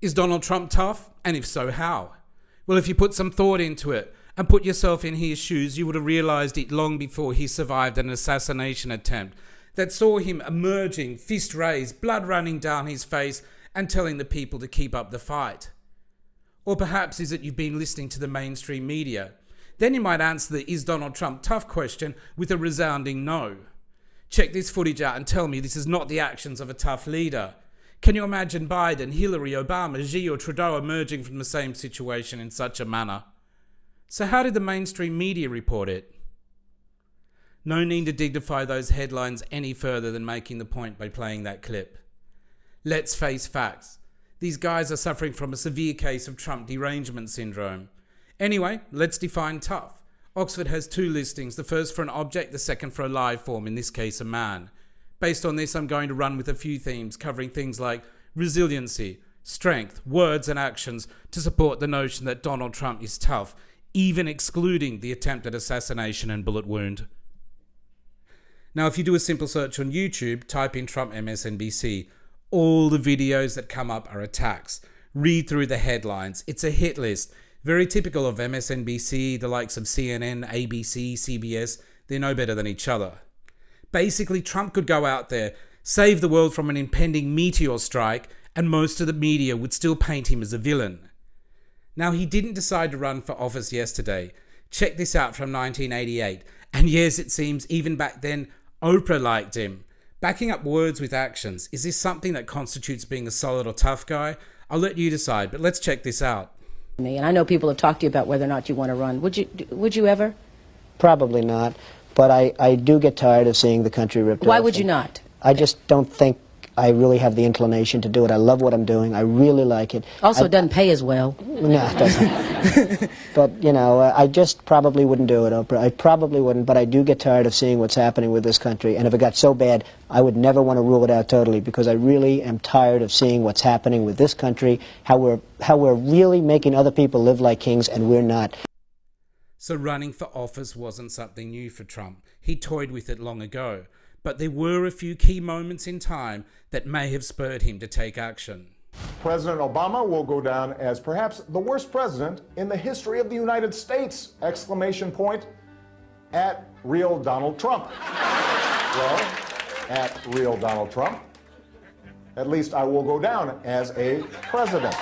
Is Donald Trump tough? And if so, how? Well, if you put some thought into it and put yourself in his shoes, you would have realized it long before he survived an assassination attempt that saw him emerging, fist raised, blood running down his face, and telling the people to keep up the fight. Or perhaps is it you've been listening to the mainstream media? Then you might answer the "Is Donald Trump tough?" question with a resounding no. Check this footage out and tell me this is not the actions of a tough leader. Can you imagine Biden, Hillary, Obama, Xi or Trudeau emerging from the same situation in such a manner? So how did the mainstream media report it? No need to dignify those headlines any further than making the point by playing that clip. Let's face facts. These guys are suffering from a severe case of Trump derangement syndrome. Anyway, let's define tough. Oxford has two listings, the first for an object, the second for a live form, in this case a man. Based on this, I'm going to run with a few themes covering things like resiliency, strength, words and actions to support the notion that Donald Trump is tough, even excluding the attempted assassination and bullet wound. Now, if you do a simple search on YouTube, type in Trump MSNBC, all the videos that come up are attacks. Read through the headlines. It's a hit list. Very typical of MSNBC, the likes of CNN, ABC, CBS. They're no better than each other. Basically, Trump could go out there, save the world from an impending meteor strike, and most of the media would still paint him as a villain. Now, he didn't decide to run for office yesterday. Check this out from 1988. And yes, it seems even back then, Oprah liked him. Backing up words with actions, is this something that constitutes being a solid or tough guy? I'll let you decide, but let's check this out. And I know people have talked to you about whether or not you want to run. Would you ever? Probably not. But I do get tired of seeing the country ripped off. Why would you not? I just don't think I really have the inclination to do it. I love what I'm doing. I really like it. Also, it doesn't pay as well. No, it doesn't. But, you know, I just probably wouldn't do it, Oprah. I probably wouldn't, but I do get tired of seeing what's happening with this country. And if it got so bad, I would never want to rule it out totally, because I really am tired of seeing what's happening with this country, how we're really making other people live like kings, and we're not. So running for office wasn't something new for Trump. He toyed with it long ago. But there were a few key moments in time that may have spurred him to take action. President Obama will go down as perhaps the worst president in the history of the United States! Exclamation point at real Donald Trump. Well, at real Donald Trump, at least I will go down as a president.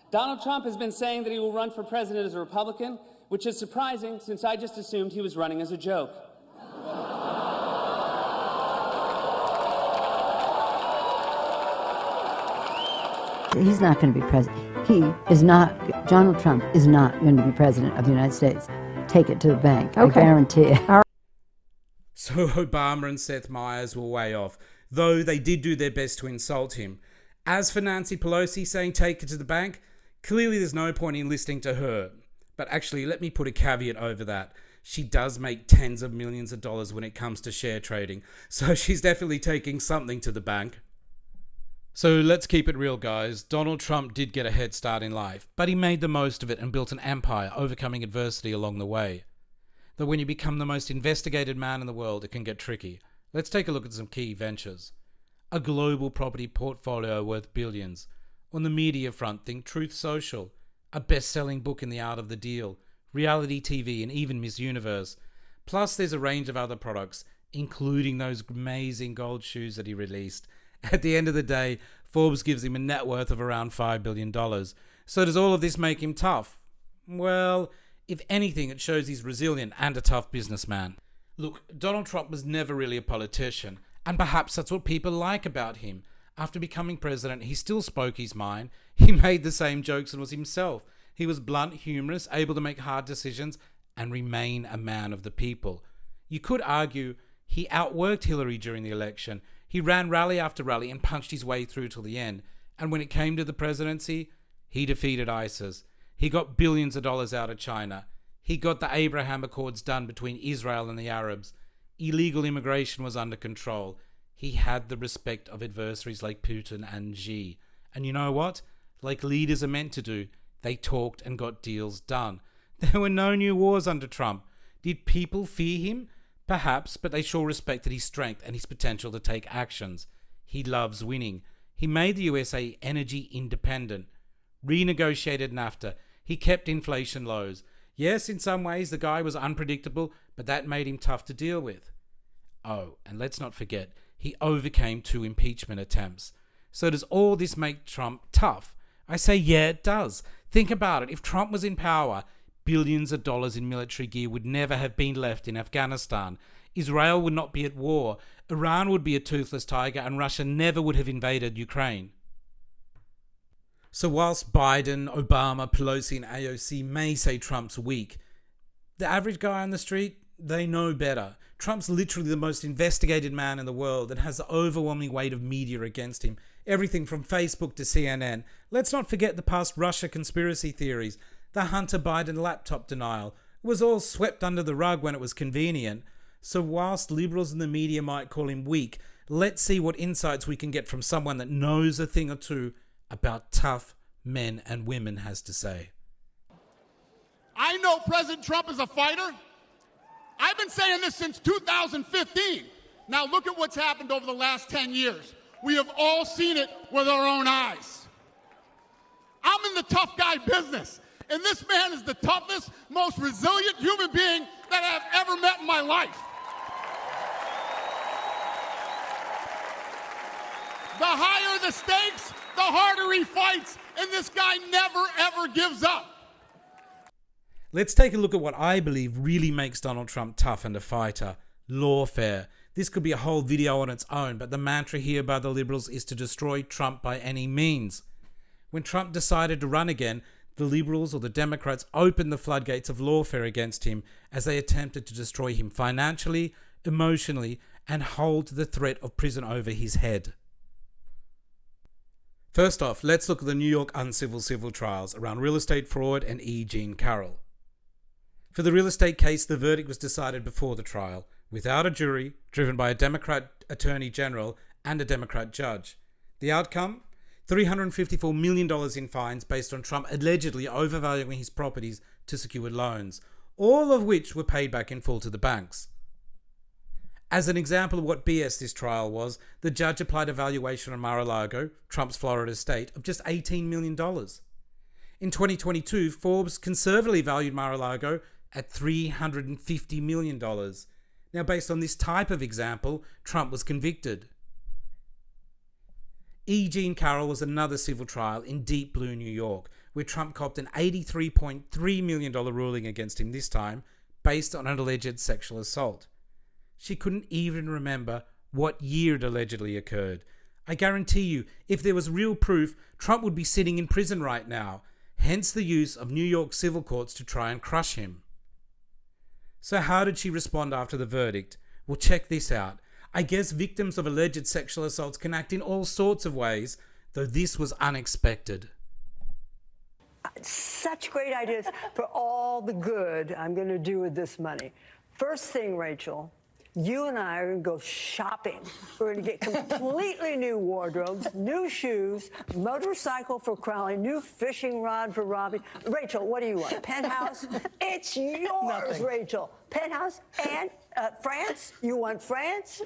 Donald Trump has been saying that he will run for president as a Republican, which is surprising since I just assumed he was running as a joke. He's not going to be president. Donald Trump is not going to be president of the United States. Take it to the bank. Okay. I guarantee it. So Obama and Seth Meyers were way off, though they did do their best to insult him. As for Nancy Pelosi saying take it to the bank, clearly there's no point in listening to her. But actually, let me put a caveat over that. She does make tens of millions of dollars when it comes to share trading, so she's definitely taking something to the bank. So let's keep it real, guys. Donald Trump did get a head start in life, but he made the most of it and built an empire, overcoming adversity along the way. Though when you become the most investigated man in the world, it can get tricky. Let's take a look at some key ventures. A global property portfolio worth billions. On the media front, think Truth Social. A best-selling book in the art of the deal, reality TV, and even Miss Universe. Plus, there's a range of other products, including those amazing gold shoes that he released. At the end of the day, Forbes gives him a net worth of around $5 billion. So does all of this make him tough? Well, if anything, it shows he's resilient and a tough businessman. Look, Donald Trump was never really a politician, and perhaps that's what people like about him. After becoming president, he still spoke his mind. He made the same jokes and was himself. He was blunt, humorous, able to make hard decisions, and remain a man of the people. You could argue he outworked Hillary during the election. He ran rally after rally and punched his way through till the end. And when it came to the presidency, he defeated ISIS. He got billions of dollars out of China. He got the Abraham Accords done between Israel and the Arabs. Illegal immigration was under control. He had the respect of adversaries like Putin and Xi. And you know what? Like leaders are meant to do, they talked and got deals done. There were no new wars under Trump. Did people fear him? Perhaps, but they sure respected his strength and his potential to take actions. He loves winning. He made the USA energy independent, renegotiated NAFTA. He kept inflation lows. Yes, in some ways the guy was unpredictable, but that made him tough to deal with. Oh, and let's not forget, he overcame 2 impeachment attempts. So does all this make Trump tough? I say, yeah, it does. Think about it. If Trump was in power, billions of dollars in military gear would never have been left in Afghanistan. Israel would not be at war. Iran would be a toothless tiger, and Russia never would have invaded Ukraine. So whilst Biden, Obama, Pelosi and AOC may say Trump's weak, the average guy on the street, they know better. Trump's literally the most investigated man in the world and has the overwhelming weight of media against him. Everything from Facebook to CNN. Let's not forget the past Russia conspiracy theories, the Hunter Biden laptop denial. It was all swept under the rug when it was convenient. So whilst liberals in the media might call him weak, let's see what insights we can get from someone that knows a thing or two about tough men and women has to say. I know President Trump is a fighter. I've been saying this since 2015. Now look at what's happened over the last 10 years. We have all seen it with our own eyes. I'm in the tough guy business, and this man is the toughest, most resilient human being that I've ever met in my life. The higher the stakes, the harder he fights, and this guy never, ever gives up. Let's take a look at what I believe really makes Donald Trump tough and a fighter. Lawfare. This could be a whole video on its own, but the mantra here by the Liberals is to destroy Trump by any means. When Trump decided to run again, the Liberals or the Democrats opened the floodgates of lawfare against him as they attempted to destroy him financially, emotionally, and hold the threat of prison over his head. First off, let's look at the New York uncivil civil trials around real estate fraud and E. Jean Carroll. For the real estate case, the verdict was decided before the trial, without a jury, driven by a Democrat attorney general and a Democrat judge. The outcome? $354 million in fines based on Trump allegedly overvaluing his properties to secure loans, all of which were paid back in full to the banks. As an example of what BS this trial was, the judge applied a valuation on Mar-a-Lago, Trump's Florida estate, of just $18 million. In 2022, Forbes conservatively valued Mar-a-Lago at $350 million. Now, based on this type of example, Trump was convicted. E. Jean Carroll was another civil trial in Deep Blue, New York, where Trump copped an $83.3 million ruling against him this time, based on an alleged sexual assault. She couldn't even remember what year it allegedly occurred. I guarantee you, if there was real proof, Trump would be sitting in prison right now, hence the use of New York civil courts to try and crush him. So how did she respond after the verdict? Well, check this out. I guess victims of alleged sexual assaults can act in all sorts of ways, though this was unexpected. Such great ideas for all the good I'm going to do with this money. First thing, Rachel, you and I are going to go shopping. We're going to get completely new wardrobes, new shoes, motorcycle for Crowley, new fishing rod for Robbie. Rachel, what do you want? Penthouse? It's yours, Nothing. Rachel. Penthouse and France? You want France?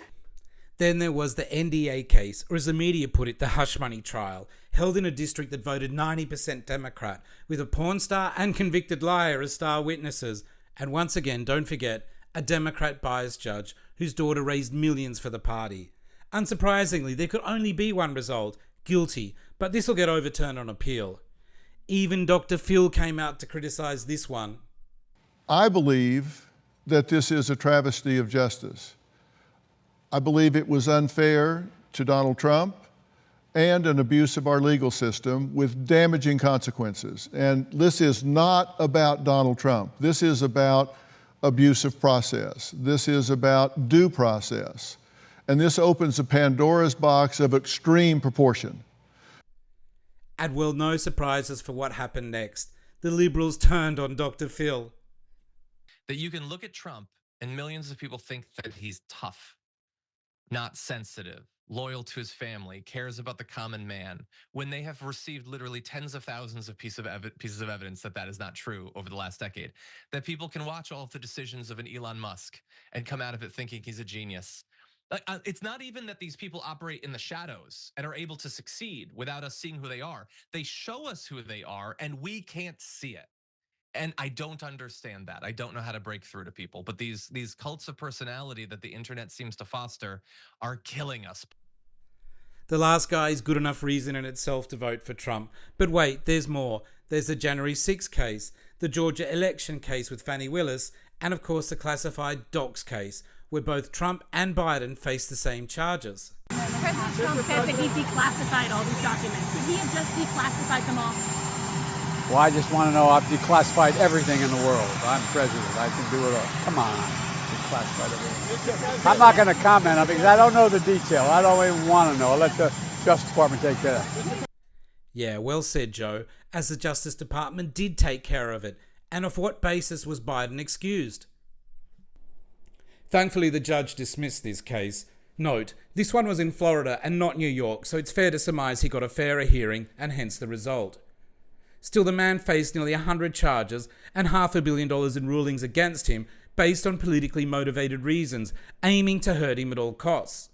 Then there was the NDA case, or as the media put it, the hush money trial, held in a district that voted 90% Democrat, with a porn star and convicted liar as star witnesses. And once again, don't forget, a Democrat biased judge whose daughter raised millions for the party. Unsurprisingly, there could only be one result, guilty, but this will get overturned on appeal. Even Dr. Phil came out to criticize this one. I believe that this is a travesty of justice. I believe it was unfair to Donald Trump and an abuse of our legal system with damaging consequences. And this is not about Donald Trump. This is about abusive process. This is about due process. And this opens a Pandora's box of extreme proportion. And well, no surprises for what happened next. The Liberals turned on Dr. Phil. That you can look at Trump and millions of people think that he's tough, not sensitive, loyal to his family, cares about the common man, when they have received literally tens of thousands of pieces of evidence that that is not true over the last decade. That people can watch all of the decisions of an Elon Musk and come out of it thinking he's a genius. It's not even that these people operate in the shadows and are able to succeed without us seeing who they are. They show us who they are and we can't see it. And I don't understand that. I don't know how to break through to people. But these cults of personality that the internet seems to foster are killing us. The last guy is good enough reason in itself to vote for Trump. But wait, there's more. There's the January 6th case, the Georgia election case with Fani Willis, and of course the classified docs case, where both Trump and Biden face the same charges. President Trump said that he declassified all these documents. Could he have just declassified them all? Well, I just want to know I've declassified everything in the world. I'm president. I can do it all. Come on. Declassified everything. I'm not going to comment on it because I don't know the detail. I don't even want to know. I'll let the Justice Department take care of it. Yeah, well said, Joe, as the Justice Department did take care of it. And of what basis was Biden excused? Thankfully, the judge dismissed this case. Note, this one was in Florida and not New York, so it's fair to surmise he got a fairer hearing and hence the result. Still, the man faced nearly 100 charges and $500 million in rulings against him based on politically motivated reasons, aiming to hurt him at all costs.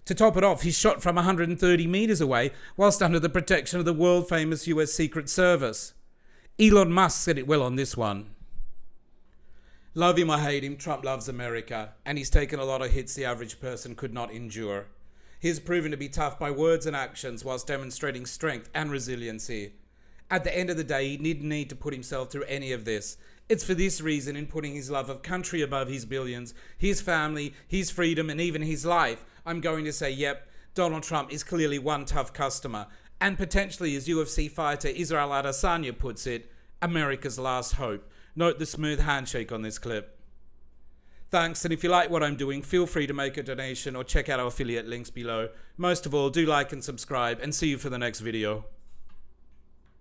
To top it off, he's shot from 130 meters away whilst under the protection of the world-famous US Secret Service. Elon Musk said it well on this one. Love him or hate him, Trump loves America, and he's taken a lot of hits the average person could not endure. He's proven to be tough by words and actions whilst demonstrating strength and resiliency. At the end of the day, he didn't need to put himself through any of this. It's for this reason, in putting his love of country above his billions, his family, his freedom, and even his life, I'm going to say, yep, Donald Trump is clearly one tough customer, and potentially, as UFC fighter Israel Adesanya puts it, America's last hope. Note the smooth handshake on this clip. Thanks, and if you like what I'm doing, feel free to make a donation or check out our affiliate links below. Most of all, do like and subscribe, and see you for the next video.